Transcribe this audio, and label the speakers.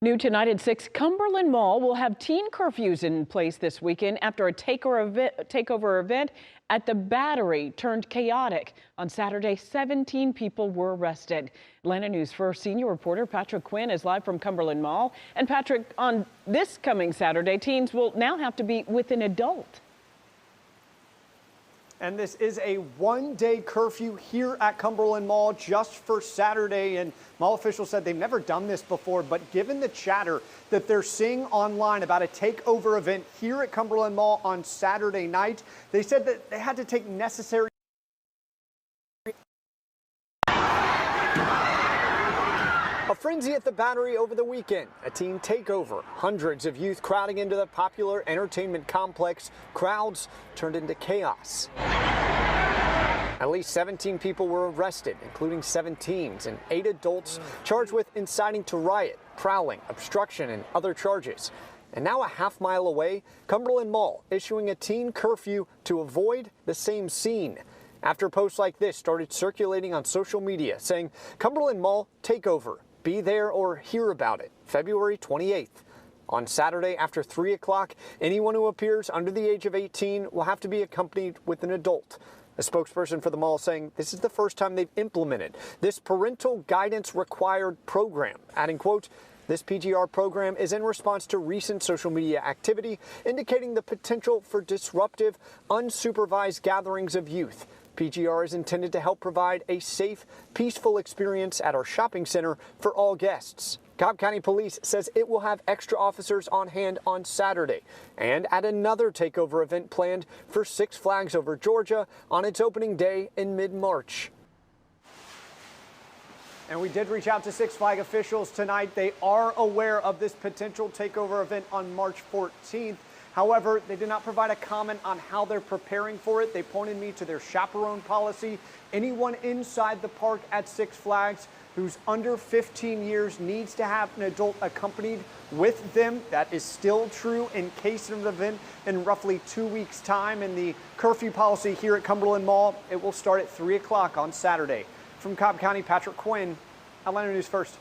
Speaker 1: New tonight at 6, Cumberland Mall will have teen curfews in place this weekend after a takeover event at the Battery turned chaotic. On Saturday, 17 people were arrested. Atlanta News First senior reporter Patrick Quinn is live from Cumberland Mall. And Patrick, on this coming Saturday, teens will now have to be with an adult.
Speaker 2: And this is a one-day curfew here at Cumberland Mall just for Saturday. And mall officials said they've never done this before, but given the chatter that they're seeing online about a takeover event here at Cumberland Mall on Saturday night, they said that they had to take necessary A frenzy at the Battery over the weekend, a teen takeover, hundreds of youth crowding into the popular entertainment complex, crowds turned into chaos. At least 17 people were arrested, including 7 teens and 8 adults charged with inciting to riot, prowling, obstruction, and other charges. And now a half-mile away, Cumberland Mall issuing a teen curfew to avoid the same scene. After posts like this started circulating on social media saying, Cumberland Mall takeover. Be there or hear about it, February 28th. On Saturday after 3 o'clock, anyone who appears under the age of 18 will have to be accompanied with an adult. A spokesperson for the mall saying this is the first time they've implemented this parental guidance required program, adding, quote, this PGR program is in response to recent social media activity indicating the potential for disruptive, unsupervised gatherings of youth. PGR is intended to help provide a safe, peaceful experience at our shopping center for all guests. Cobb County Police says it will have extra officers on hand on Saturday and at another takeover event planned for Six Flags over Georgia on its opening day in mid-March. And we did reach out to Six Flags officials tonight. They are aware of this potential takeover event on March 14th. However, they did not provide a comment on how they're preparing for it. They pointed me to their chaperone policy. Anyone inside the park at Six Flags who's under 15 years needs to have an adult accompanied with them. That is still true in case of an event in roughly 2 weeks' time. And the curfew policy here at Cumberland Mall, it will start at 3 o'clock on Saturday. From Cobb County, Patrick Quinn, Atlanta News First.